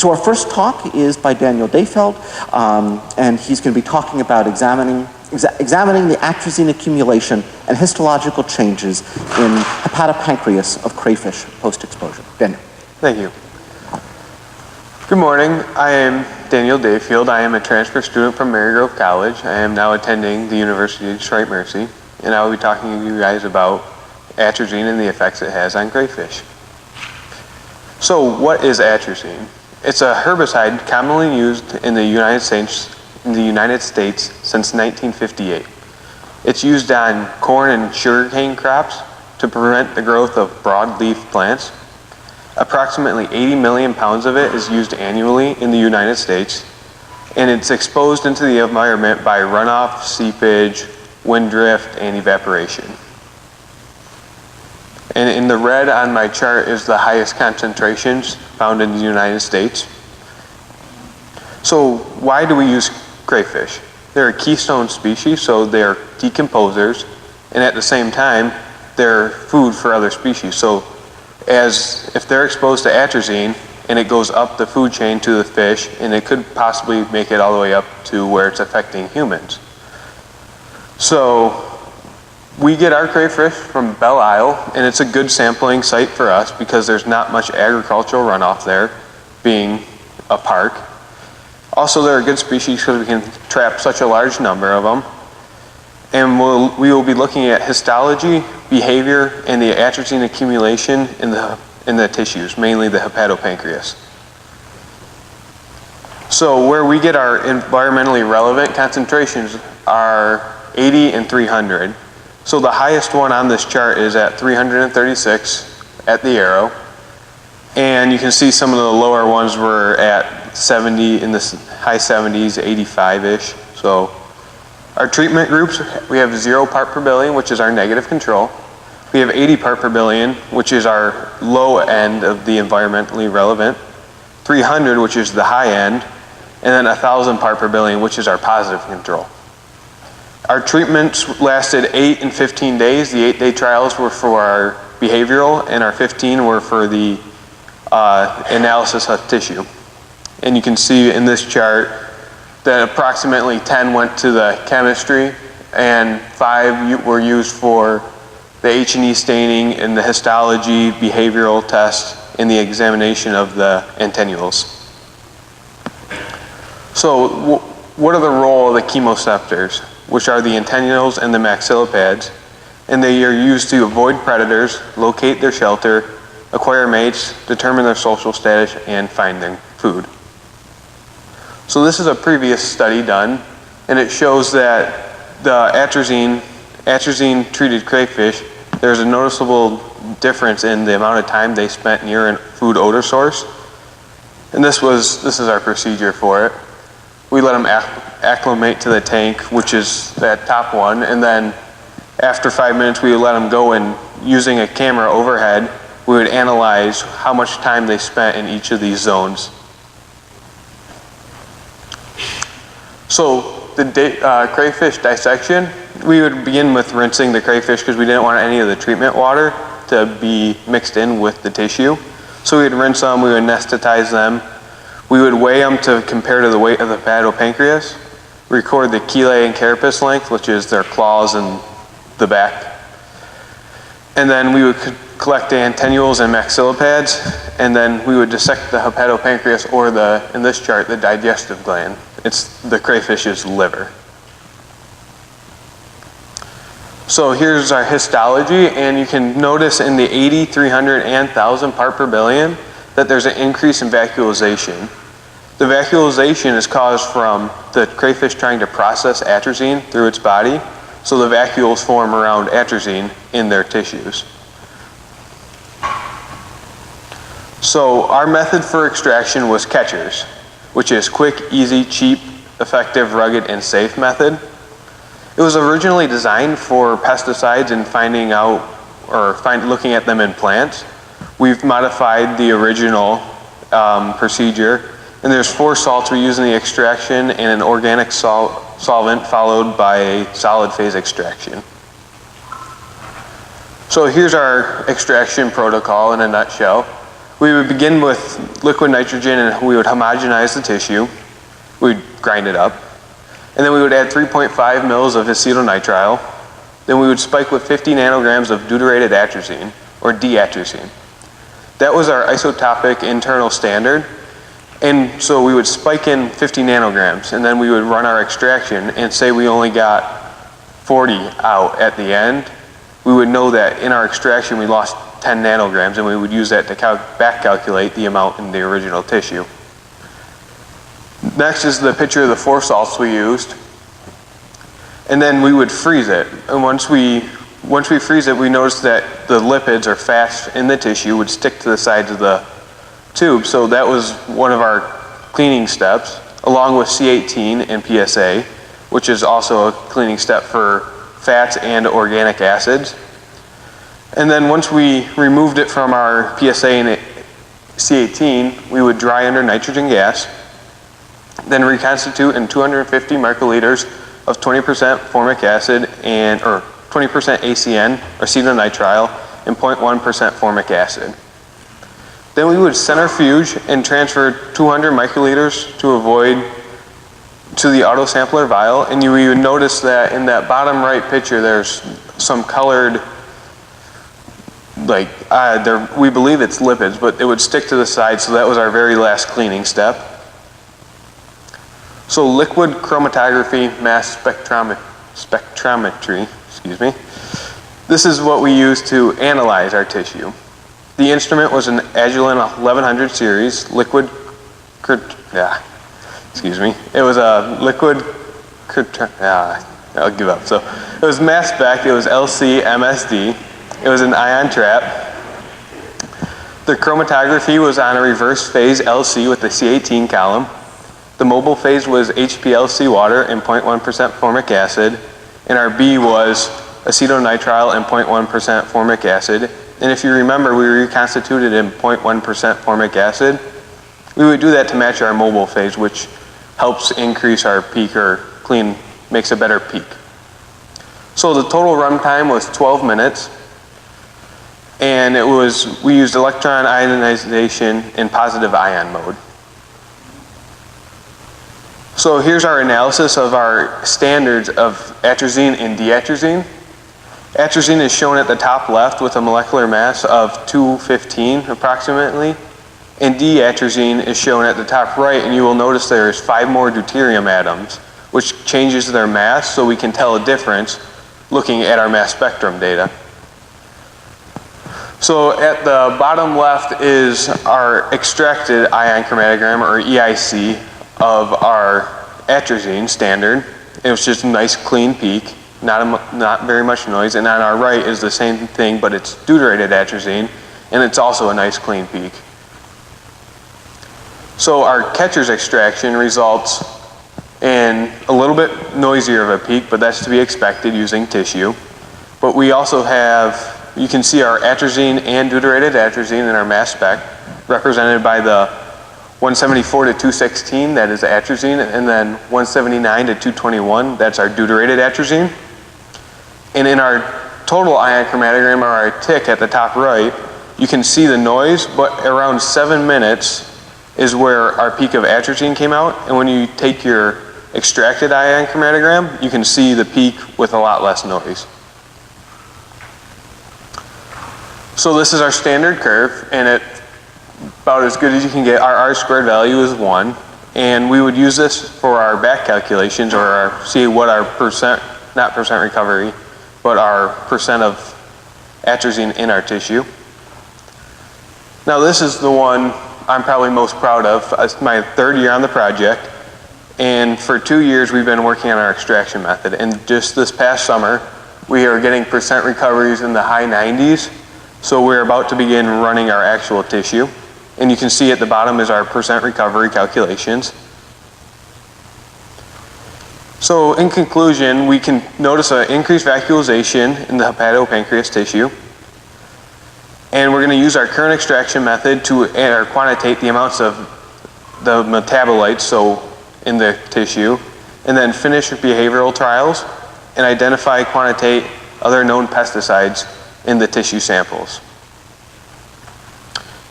So our first talk is by Daniel Dayfield, and he's going to be talking about examining the atrazine accumulation and histological changes in hepatopancreas of crayfish post-exposure. Daniel. Thank you. Good morning. I am Daniel Dayfield. I am a transfer student from Marygrove College. I am now attending the University of Detroit Mercy, and I will be talking to you guys about atrazine and the effects it has on crayfish. So what is atrazine? It's a herbicide commonly used in the United States since 1958. It's used on corn and sugarcane crops to prevent the growth of broadleaf plants. Approximately 80 million pounds of it is used annually in the United States, and it's exposed into the environment by runoff, seepage, wind drift, and evaporation. And in the red on my chart is the highest concentrations found in the United States. So why do we use crayfish? They're a keystone species, so they're decomposers, and at the same time, they're food for other species. So if they're exposed to atrazine, and it goes up the food chain to the fish, and it could possibly make it all the way up to where it's affecting humans. So we get our crayfish from Belle Isle, and it's a good sampling site for us because there's not much agricultural runoff there, being a park. Also, they're a good species because we can trap such a large number of them. And we will be looking at histology, behavior, and the atrazine accumulation in the tissues, mainly the hepatopancreas. So where we get our environmentally relevant concentrations are 80 and 300. So the highest one on this chart is at 336 at the arrow. And you can see some of the lower ones were at 70, in the high 70s, 85-ish. So our treatment groups, we have 0 part per billion, which is our negative control. We have 80 part per billion, which is our low end of the environmentally relevant. 300, which is the high end. And then 1,000 part per billion, which is our positive control. Our treatments lasted 8 and 15 days. The 8-day trials were for our behavioral, and our 15 were for the analysis of tissue. And you can see in this chart that approximately 10 went to the chemistry, and 5 were used for the H&E staining and the histology behavioral test and the examination of the antennules. So what are the role of the chemoceptors, which are the antennules and the maxillopads? And they are used to avoid predators, locate their shelter, acquire mates, determine their social status, and find their food. So this is a previous study done, and it shows that the atrazine treated crayfish, there's a noticeable difference in the amount of time they spent near a food odor source. And this is our procedure for it. We let them acclimate to the tank, which is that top one, and then after 5 minutes we would let them go, and using a camera overhead, we would analyze how much time they spent in each of these zones. So the crayfish dissection, we would begin with rinsing the crayfish because we didn't want any of the treatment water to be mixed in with the tissue. So we would rinse them, we would anesthetize them. We would weigh them to compare to the weight of the hepatopancreas, record the chelae and carapace length, which is their claws and the back. And then we would collect the antennules and maxillopads, and then we would dissect the hepatopancreas, or in this chart, the digestive gland. It's the crayfish's liver. So here's our histology, and you can notice in the 80, 300, and 1,000 part per billion that there's an increase in vacuolization. The vacuolization is caused from the crayfish trying to process atrazine through its body, so the vacuoles form around atrazine in their tissues. So our method for extraction was catchers, which is quick, easy, cheap, effective, rugged, and safe method. It was originally designed for pesticides and looking at them in plants. We've modified the original procedure, and there's 4 salts we use in the extraction and an organic solvent followed by a solid phase extraction. So here's our extraction protocol in a nutshell. We would begin with liquid nitrogen and we would homogenize the tissue. We'd grind it up. And then we would add 3.5 mils of acetonitrile. Then we would spike with 50 nanograms of deuterated atrazine, or D-atrazine. That was our isotopic internal standard. And so we would spike in 50 nanograms, and then we would run our extraction and say we only got 40 out at the end. We would know that in our extraction we lost 10 nanograms, and we would use that to back calculate the amount in the original tissue. Next is the picture of the 4 salts we used. And then we would freeze it. And once we freeze it, we noticed that the lipids or fats in the tissue would stick to the sides of the tube. So that was one of our cleaning steps, along with C18 and PSA, which is also a cleaning step for fats and organic acids. And then once we removed it from our PSA and C18, we would dry under nitrogen gas, then reconstitute in 250 microliters of 20% formic acid or 20% ACN, or acetonitrile, and 0.1% formic acid. Then we would centrifuge and transfer 200 microliters to the autosampler vial, and you would notice that in that bottom right picture there's some colored, we believe it's lipids, but it would stick to the side, so that was our very last cleaning step. So liquid chromatography mass spectrometry, this is what we use to analyze our tissue. The instrument was an Agilent 1100 series liquid, it was a liquid, I'll give up. So it was mass spec, it was LC MSD, it was an ion trap. The chromatography was on a reverse phase LC with the C18 column. The mobile phase was HPLC water and 0.1% formic acid, and our B was acetonitrile and 0.1% formic acid. And if you remember, we reconstituted in 0.1% formic acid. We would do that to match our mobile phase, which helps increase our peak, or makes a better peak. So the total runtime was 12 minutes, and we used electron ionization in positive ion mode. So here's our analysis of our standards of atrazine and D-atrazine. Atrazine is shown at the top left with a molecular mass of 215 approximately, and D-atrazine is shown at the top right, and you will notice there's 5 more deuterium atoms, which changes their mass, so we can tell a difference looking at our mass spectrum data. So at the bottom left is our extracted ion chromatogram, or EIC, of our atrazine standard. It was just a nice clean peak, not very much noise. And on our right is the same thing, but it's deuterated atrazine, and it's also a nice clean peak. So our catcher's extraction results in a little bit noisier of a peak, but that's to be expected using tissue. But we also have, you can see our atrazine and deuterated atrazine in our mass spec, represented by the 174 to 216, that is atrazine, and then 179 to 221, that's our deuterated atrazine. And in our total ion chromatogram, or our tick at the top right, you can see the noise, but around 7 minutes is where our peak of atrazine came out. And when you take your extracted ion chromatogram, you can see the peak with a lot less noise. So this is our standard curve, and it's about as good as you can get. Our R-squared value is 1, and we would use this for our back calculations, or see what our percent recovery, but our percent of atrazine in our tissue. Now this is the one I'm probably most proud of. It's my 3rd year on the project, and for 2 years we've been working on our extraction method, and just this past summer we are getting percent recoveries in the high 90s. So we're about to begin running our actual tissue. And you can see at the bottom is our percent recovery calculations. So in conclusion, we can notice an increased vacuolization in the hepatopancreas tissue. And we're going to use our current extraction method to quantitate the amounts of the metabolites, so in the tissue, and then finish behavioral trials and identify, quantitate other known pesticides in the tissue samples.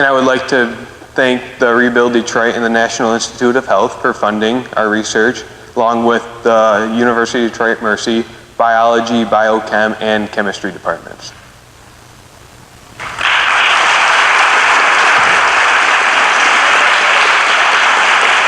And I would like to thank the ReBUILD Detroit and the National Institute of Health for funding our research, along with the University of Detroit Mercy, biology, biochem, and chemistry departments.